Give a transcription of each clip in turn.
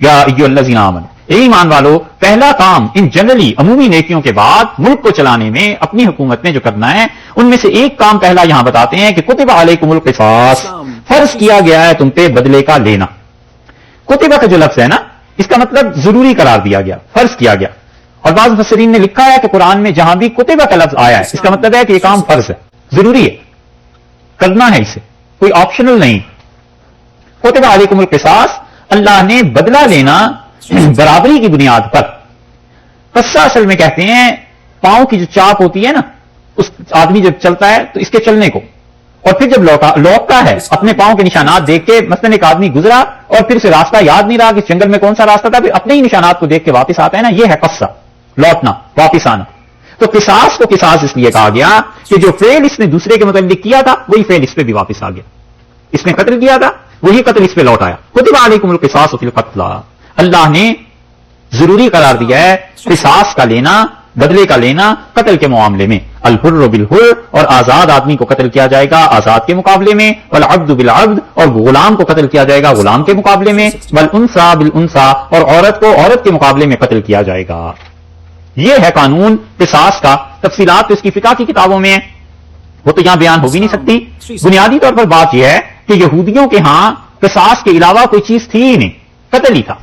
یا ایھاالذین آمنوا، اے ایمان والو، پہلا کام ان جنرلی عمومی نیکیوں کے بعد ملک کو چلانے میں اپنی حکومت میں جو کرنا ہے ان میں سے ایک کام پہلا یہاں بتاتے ہیں کہ کتب علیکم القصاص، فرض کیا گیا ہے تم پہ بدلے کا لینا. کتبہ کا جو لفظ ہے نا، اس کا مطلب ضروری قرار دیا گیا، فرض کیا گیا. اور بعض مفسرین نے لکھا ہے کہ قرآن میں جہاں بھی کتبہ کا لفظ آیا ہے اس کا مطلب ہے کہ یہ کام فرض ہے، ضروری ہے، کرنا ہے، اسے کوئی آپشنل نہیں. کتب علیکم القصاص، اللہ نے بدلہ لینا برابری کی بنیاد پر. قصہ اصل میں کہتے ہیں پاؤں کی جو چاپ ہوتی ہے نا، اس آدمی جب چلتا ہے تو اس کے چلنے کو، اور پھر جب لوٹتا ہے اپنے پاؤں کے نشانات دیکھ کے، مثلا ایک آدمی گزرا اور پھر اسے راستہ یاد نہیں رہا کہ جنگل میں کون سا راستہ تھا، پھر اپنے ہی نشانات کو دیکھ کے واپس آتا ہے نا، یہ ہے قصہ، لوٹنا، واپس آنا. تو قصاص کو قصاص اس لیے کہا گیا کہ جو فعل اس نے دوسرے کے متعلق کیا تھا وہی فعل اس پہ بھی واپس آ گیا. اس نے قتل کیا تھا، وہی قتل اس پہ لوٹ آیا. کتب علیکم القصاص فی القتل، اللہ نے ضروری قرار دیا ہے قصاص کا لینا، بدلے کا لینا قتل کے معاملے میں. الحر بالحر، اور آزاد آدمی کو قتل کیا جائے گا آزاد کے مقابلے میں. والعبد بالعبد، اور غلام کو قتل کیا جائے گا غلام کے مقابلے میں. والانثى بالانثى، اور عورت کو عورت کے مقابلے میں قتل کیا جائے گا. یہ ہے قانون قصاص کا. تفصیلات تو اس کی فقہ کی کتابوں میں ہیں، وہ تو یہاں بیان ہو بھی نہیں سکتی. بنیادی طور پر بات یہ ہے کہ یہودیوں کے ہاں قصاص کے علاوہ کوئی چیز تھی ہی نہیں، قتل ہی تھا.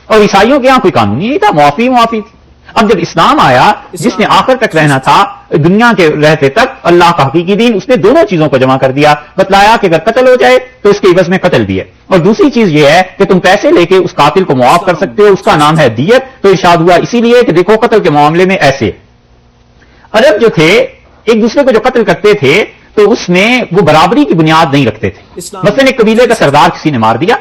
اور عیسائیوں کے یہاں کوئی قانون نہیں تھا، معافی تھی. اب جب اسلام آیا جس نے آخر تک رہنا تھا دنیا کے رہتے تک، اللہ کا حقیقی دین، اس نے دونوں چیزوں کو جمع کر دیا. بتلایا کہ اگر قتل ہو جائے تو اس کے عوض میں قتل بھی ہے، اور دوسری چیز یہ ہے کہ تم پیسے لے کے اس قاتل کو معاف کر سکتے ہو، اس کا نام ہے دیت. تو ارشاد ہوا اسی لیے کہ دیکھو قتل کے معاملے میں ایسے عرب جو تھے ایک دوسرے کو جو قتل کرتے تھے تو اس میں وہ برابری کی بنیاد نہیں رکھتے تھے. مثلا ایک قبیلے کا سردار کسی نے مار دیا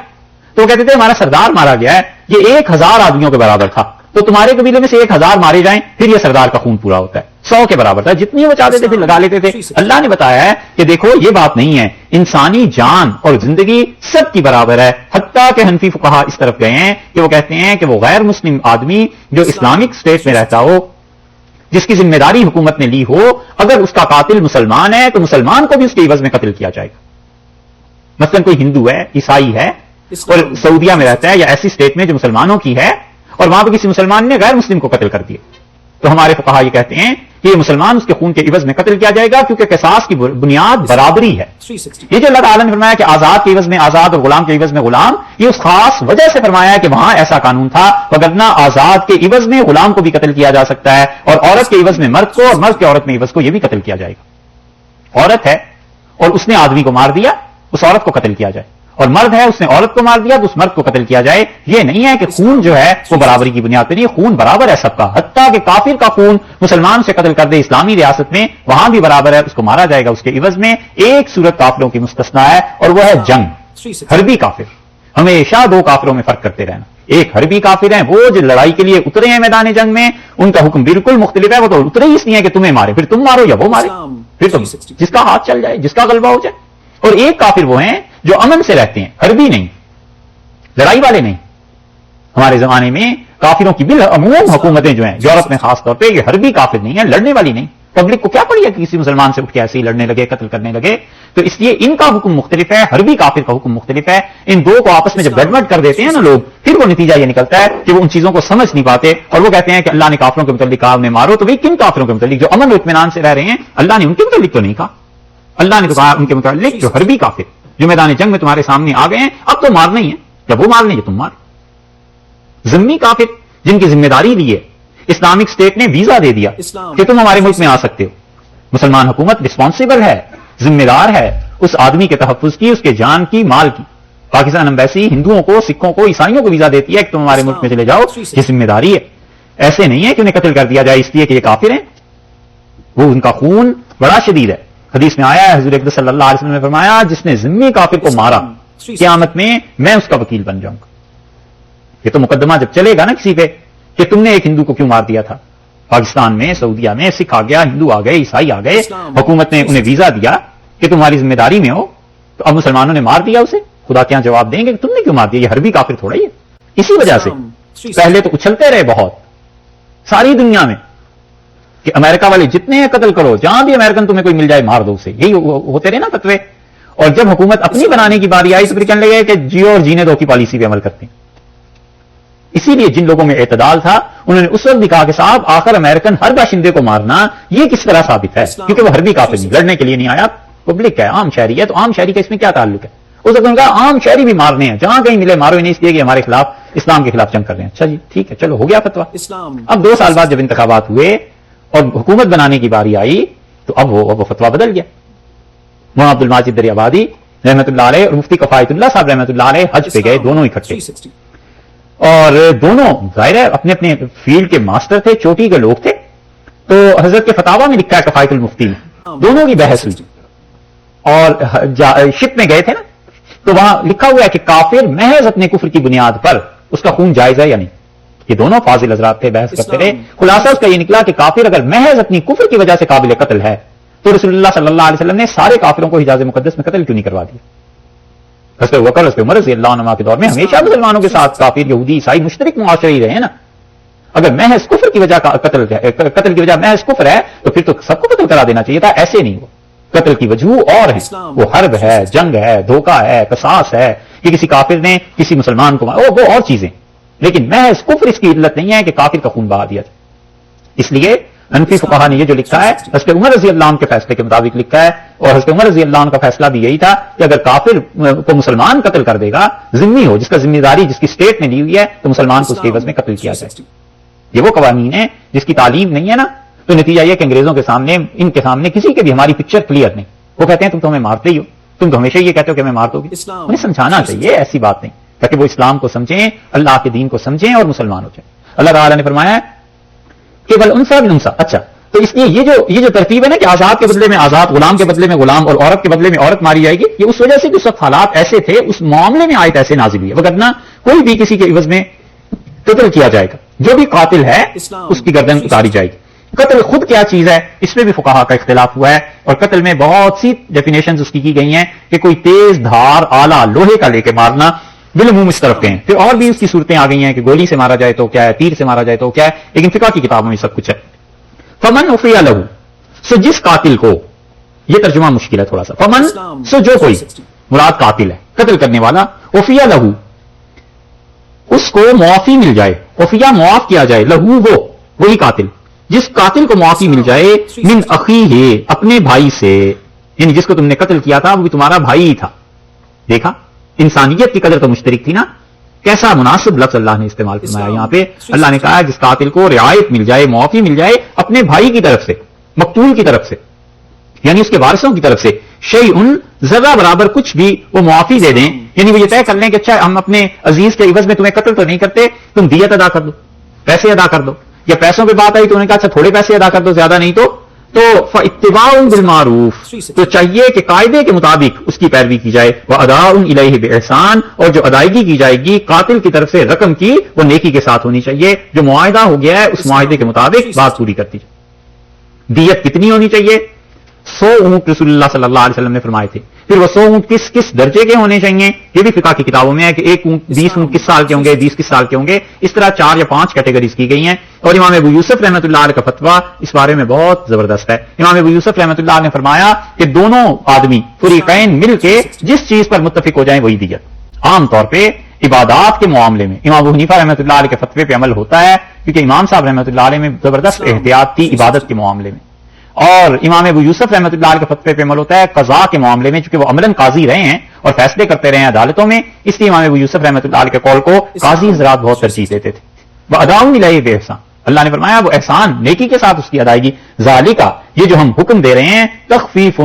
تو وہ کہتے تھے ہمارا سردار مارا گیا ہے، یہ 1000 آدمیوں کے برابر تھا، تو تمہارے قبیلے میں سے 1000 مارے جائیں پھر یہ سردار کا خون پورا ہوتا ہے. 100 کے برابر تھا، جتنی وہ چاہتے تھے پھر لگا لیتے تھے. اللہ نے بتایا ہے کہ دیکھو یہ بات نہیں ہے، انسانی جان اور زندگی سب کی برابر ہے. حتیٰ کہ حنفی فقہا اس طرف گئے ہیں کہ وہ کہتے ہیں کہ وہ غیر مسلم آدمی جو اسلامک اسٹیٹ میں رہتا ہو، جس کی ذمہ داری حکومت نے لی ہو، اگر اس کا قاتل مسلمان ہے تو مسلمان کو بھی اس کے عوض میں قتل کیا جائے گا. مثلا کوئی ہندو ہے، عیسائی ہے اور سعودیہ میں رہتا ہے یا ایسی اسٹیٹ میں جو مسلمانوں کی ہے، اور وہاں پہ کسی مسلمان نے غیر مسلم کو قتل کر دیا، تو ہمارے فقہا یہ کہتے ہیں کہ یہ مسلمان اس کے خون کے عوض میں قتل کیا جائے گا، کیونکہ قصاص کی بنیاد برابری ہے. یہ جو اللہ تعالیٰ نے فرمایا کہ آزاد کے عوض میں آزاد اور غلام کے عوض میں غلام، یہ اس خاص وجہ سے فرمایا ہے کہ وہاں ایسا قانون تھا، وگرنہ آزاد کے عوض میں غلام کو بھی قتل کیا جا سکتا ہے، اور عورت کے عوض میں مرد کو، اور مرد کے عورت میں عوض کو یہ بھی قتل کیا جائے گا. عورت ہے اور اس نے آدمی کو مار دیا، اس عورت کو قتل کیا جائے، اور مرد ہے اس نے عورت کو مار دیا تو اس مرد کو قتل کیا جائے. یہ نہیں ہے کہ خون جو ہے وہ برابری کی بنیاد پہ نہیں، خون برابر ہے سب کا. حتیٰ کہ کافر کا خون مسلمان سے قتل کر دے اسلامی ریاست میں، وہاں بھی برابر ہے، اس کو مارا جائے گا اس کے عوض میں. ایک صورت کافروں کی مستثنا ہے اور وہ ہے جنگ. حربی کافر، ہمیشہ 2 کافروں میں فرق کرتے رہنا. ایک حربی کافر ہیں، وہ جو لڑائی کے لیے اترے ہیں میدان جنگ میں، ان کا حکم بالکل مختلف ہے. وہ تو اترے ہی اس لیے کہ تمہیں مارے، پھر تم مارو یا وہ مارے، پھر تم جس کا ہاتھ چل جائے، جس کا غلبہ ہو جائے. اور ایک کافر وہ ہیں جو امن سے رہتے ہیں، حربی نہیں، لڑائی والے نہیں. ہمارے زمانے میں کافروں کی بالعموم حکومتیں جو ہیں یورپ میں خاص طور پہ، یہ حربی کافر نہیں ہیں، لڑنے والی نہیں. پبلک کو کیا پڑی ہے کہ کسی مسلمان سے اٹھ کے ایسے ہی لڑنے لگے، قتل کرنے لگے. تو اس لیے ان کا حکم مختلف ہے، حربی کافر کا حکم مختلف ہے. ان دو کو آپس میں جب گڑبڑ کر دیتے ہیں نا لوگ، پھر وہ نتیجہ یہ نکلتا ہے کہ وہ ان چیزوں کو سمجھ نہیں پاتے، اور وہ کہتے ہیں کہ اللہ نے کافروں کے متعلق کہا انہیں مارو. تو بھائی کن کافروں کے متعلق؟ جو امن و اطمینان سے رہ رہے ہیں، اللہ نے ان کے متعلق تو نہیں کہا. اللہ نے تو کہا ان کے متعلق جو حربی کافر جو میدان جنگ میں تمہارے سامنے آ گئے ہیں، اب تو مارنا ہی ہے، جب وہ مارنے یا تم مار. ذمہ کافر جن کی ذمہ داری لی ہے، اسلامک اسٹیٹ نے ویزا دے دیا کہ تم ہمارے ملک میں آ سکتے ہو. مسلمان حکومت رسپانسبل ہے، ذمہ دار ہے اس آدمی کے تحفظ کی، اس کے جان کی، مال کی. پاکستان ایمبیسی ہندوؤں کو، سکھوں کو، عیسائیوں کو ویزا دیتی ہے کہ تم ہمارے ملک میں چلے جاؤ، یہ ذمہ داری ہے. ایسے نہیں ہے کہ انہیں قتل کر دیا جائے اس لیے کہ یہ کافر ہیں. وہ ان کا خون بڑا شدید ہے. حدیث میں آیا ہے، حضور اقدس صلی اللہ علیہ وسلم نے فرمایا جس نے ذمہ کافر کو مارا قیامت میں اس کا وکیل بن جاؤں گا. یہ تو مقدمہ جب چلے گا نا کسی پہ کہ تم نے ایک ہندو کو کیوں مار دیا تھا. پاکستان میں، سعودیہ میں سکھ آ گیا، ہندو آ گئے، عیسائی آ گئے، حکومت نے انہیں ویزا دیا کہ تمہاری ذمہ داری میں ہو، تو اب مسلمانوں نے مار دیا اسے. خدا کیا جواب دیں گے کہ تم نے کیوں مار دیا؟ یہ حربی کافر تھوڑا ہی ہے. اسی وجہ سے پہلے تو اچھلتے رہے بہت ساری دنیا میں کہ امریکہ والے جتنے ہیں قتل کرو، جہاں بھی امریکن تمہیں کوئی مل جائے مار دو اسے. یہی ہوتے رہے نا فتوے. اور جب حکومت اپنی بنانے کی باری آئی تو پھر کہنے لگے کہ جیو اور جینے دو کی پالیسی پہ عمل کرتے ہیں. اسی لیے جن لوگوں میں اعتدال تھا انہوں نے اس وقت بھی کہا کہ صاحب آخر امریکن ہر باشندے کو مارنا یہ کس طرح ثابت ہے، کیونکہ وہ حربی کافر نہیں، لڑنے کے لیے نہیں آیا، پبلک ہے، عام شہری ہے، تو عام شہری کا اس میں کیا تعلق ہے؟ اس وقت ان کا عام شہری بھی مارنے ہیں، جہاں کہیں ملے مارو، نہیں اس لیے کہ ہمارے خلاف اسلام کے خلاف جنگ کر رہے ہیں. اچھا جی ٹھیک ہے، چلو ہو گیا فتویٰ. اب 2 سال بعد جب انتخابات ہوئے اور حکومت بنانے کی باری آئی تو اب وہ فتویٰ بدل گیا. مولانا عبد الماجد دریابادی رحمۃ اللہ علیہ اور مفتی کفایت اللہ صاحب رحمۃ اللہ علیہ حج پہ گئے، دونوں اکٹھے، اور دونوں ظاہر ہے اپنے اپنے فیلڈ کے ماسٹر تھے، چوٹی کے لوگ تھے. تو حضرت کے فتاویٰ میں لکھا ہے کفایت المفتی میں دونوں کی بحث ہوئی، اور شپ میں گئے تھے نا، تو وہاں لکھا ہوا ہے کہ کافر محض اپنے کفر کی بنیاد پر اس کا خون جائز ہے یا نہیں. یہ دونوں فاضل حضرات تھے، بحث کرتے رہے. خلاصہ اس کا یہ نکلا کہ کافر اگر محض اپنی کفر کی وجہ سے قابل قتل ہے تو رسول اللہ صلی اللہ علیہ وسلم نے سارے کافروں کو حجاز مقدس میں قتل کیوں نہیں کروا دیا؟ حضرت ابوبکر حضرت عمر رضی اللہ عنہ کے دور میں ہمیشہ مسلمانوں کے ساتھ کافر یہودی عیسائی مشترک معاشرے ہی رہے ہیں نا. اگر محض کفر کی وجہ قتل کی وجہ محض کفر ہے تو پھر تو سب کو قتل کرا دینا چاہیے تھا. ایسے نہیں، وہ قتل کی وجوہ اور ہیں، وہ حرب ہے، جنگ ہے، دھوکہ ہے، قصاص ہے کہ کسی کافر نے کسی مسلمان کو وہ اور چیزیں، لیکن محض کفر اس کی علت نہیں ہے کہ کافر کا خون بہا دیا جائے. اس لیے حنفی فقہا نے یہ جو لکھا ہے حضرت عمر رضی اللہ عنہ کے فیصلے کے مطابق لکھا ہے، اور حضرت عمر رضی اللہ عنہ کا فیصلہ بھی یہی تھا کہ اگر کافر کو مسلمان قتل کر دے گا، ذمہ ہو، جس کا ذمہ داری جس کی اسٹیٹ نے لی ہوئی ہے، تو مسلمان کو اس کے عوض میں قتل کیا جائے. یہ وہ قوانین ہیں جس کی تعلیم نہیں ہے نا، تو نتیجہ یہ کہ انگریزوں کے سامنے، ان کے سامنے کسی کے بھی ہماری پکچر کلیئر نہیں. وہ کہتے ہیں تم تو ہمیں مارتے ہی ہو، تم تو ہمیشہ یہ کہتے ہو کہ ہمیں مار دو گے. انہیں سمجھانا چاہیے ایسی بات نہیں، تاکہ وہ اسلام کو سمجھیں، اللہ کے دین کو سمجھیں اور مسلمان ہو جائیں. اللہ تعالیٰ نے فرمایا کہ بل انسا بالانسا. اچھا، تو اس لیے یہ جو ترتیب ہے نا کہ آزاد کے بدلے میں آزاد، غلام کے بدلے میں غلام، اور عورت کے بدلے میں عورت ماری جائے گی، یہ اس وجہ سے کہ اس وقت حالات ایسے تھے، اس معاملے میں آیت ایسے نازل ہوئی ہے. وگرنہ کوئی بھی کسی کے عوض میں قتل کیا جائے گا، جو بھی قاتل ہے اس کی گردن اتاری جائے گی. قتل خود کیا چیز ہے اس میں بھی فقہا کا اختلاف ہوا ہے، اور قتل میں بہت سی ڈیفینیشنز اس کی گئی ہیں کہ کوئی تیز دھار آلہ لوہے کا لے کے مارنا، بالعموم اس طرف کے ہیں. پھر اور بھی اس کی صورتیں آ گئی ہیں کہ گولی سے مارا جائے تو کیا ہے، تیر سے مارا جائے تو کیا ہے، لیکن فقہ کی کتابوں میں سب کچھ ہے. فمن عفی لہ، سو جس قاتل کو، یہ ترجمہ مشکل ہے تھوڑا سا، فمن سو جو کوئی، مراد قاتل ہے، قتل کرنے والا، عفی لہ اس کو معافی مل جائے، عفیہ معاف کیا جائے، لہو وہی قاتل، جس قاتل کو معافی مل جائے، من اخیہ اپنے بھائی سے، یعنی جس کو تم نے قتل کیا تھا وہ بھی تمہارا بھائی ہی تھا. دیکھا انسانیت کی قدر تو مشترک تھی نا. کیسا مناسب لفظ اللہ نے استعمال فرمایا یہاں پہ. اللہ نے کہا جس قاتل کو رعایت مل جائے، معافی مل جائے اپنے بھائی کی طرف سے، مقتول کی طرف سے، یعنی اس کے وارثوں کی طرف سے، شیء ذرہ برابر کچھ بھی وہ معافی دے دیں، یعنی وہ یہ طے کر لیں کہ اچھا ہم اپنے عزیز کے عوض میں تمہیں قتل تو نہیں کرتے، تم دیت ادا کر دو، پیسے ادا کر دو. یا پیسوں پہ بات آئی تو انہوں نے کہا اچھا تھوڑے پیسے ادا کر دو، زیادہ نہیں تو فاتباع بالمعروف، تو چاہیے کہ قاعدے کے مطابق اس کی پیروی کی جائے، واداء الیہ باحسان، اور جو ادائیگی کی جائے گی قاتل کی طرف سے رقم کی وہ نیکی کے ساتھ ہونی چاہیے. جو معاہدہ ہو گیا ہے اس معاہدے کے مطابق بات پوری کرتی جائے. دیت کتنی ہونی چاہیے؟ 100 اونٹ رسول اللہ صلی اللہ علیہ وسلم نے فرمائے تھے. پھر وہ 100 اونٹ کس درجے کے ہونے چاہیے یہ بھی فقہ کی کتابوں میں ہے کہ 1 اونٹ 20 اونٹ کس سال کے ہوں گے، 20 کس سال کے ہوں گے. اس طرح 4 یا 5 کیٹیگریز کی گئی ہیں. اور امام ابو یوسف رحمۃ اللہ علیہ کا فتویٰ اس بارے میں بہت زبردست ہے. امام ابو یوسف رحمۃ اللہ نے فرمایا کہ دونوں آدمی فریقین مل کے جس چیز پر متفق ہو جائیں وہی دیت. عام طور پہ عبادات کے معاملے میں امام ابو حنیفہ رحمۃ اللہ علیہ کے فتوے پہ عمل ہوتا ہے، کیونکہ امام صاحب رحمۃ اللہ علیہ میں زبردست احتیاط تھی عبادت کے معاملے میں. اور امام ابو یوسف رحمۃ اللہ علیہ کے فتوے پہ عمل ہوتا ہے قضاء کے معاملے میں، چونکہ وہ عملاً قاضی رہے ہیں اور فیصلے کرتے رہے ہیں عدالتوں میں، اس لیے امام ابو یوسف رحمۃ اللہ علیہ کے قول کو قاضی حضرات بہت ترجیح دیتے تھے. واداء الیہ باحسان، اللہ نے فرمایا وہ احسان نیکی کے ساتھ اس کی ادائیگی. ذالک، یہ جو ہم حکم دے رہے ہیں، تخفیف،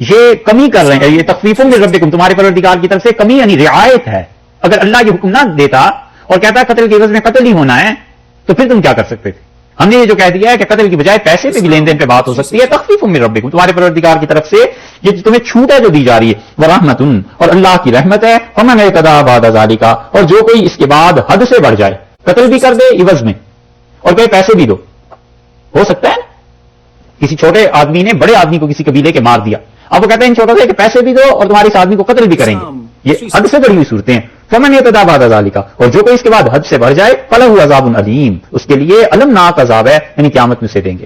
یہ کمی کر رہے ہیں، یہ تخفیف من ربکم، تمہارے پروردگار کی طرف سے کمی یعنی رعایت ہے. اگر اللہ یہ حکم نہ دیتا اور کہتا قتل کے عوض میں قتل ہی ہونا ہے تو پھر تم کیا کر سکتے تھے؟ ہم نے یہ جو کہہ دیا ہے کہ قتل کی بجائے پیسے پہ بھی لین دین پہ بات ہو سکتی ہے. تخفیف من ربکم، تمہارے پروردگار کی طرف سے یہ تمہیں چھوٹ ہے جو دی جا رہی ہے. ورحمۃ، اور اللہ کی رحمت ہے. فمن اعتدی بعد ذلک، اور جو کوئی اس کے بعد حد سے بڑھ جائے، قتل بھی کر دے عوض میں اور کہیں پیسے بھی دو. ہو سکتا ہے کسی چھوٹے آدمی نے بڑے آدمی کو کسی قبیلے کے مار دیا، اب وہ کہتے ہیں ان چھوٹا سے کہ پیسے بھی دو اور تمہارے اس آدمی کو قتل بھی کریں گے. یہ حد سے بڑی ہوئی صورتیں ہیں. فمن اعتدی بعد ذلک، اور جو کوئی اس کے بعد حد سے بڑھ جائے فلہ عذاب علیم، اس کے لیے المناک عذاب ہے، یعنی قیامت میں سے دیں گے.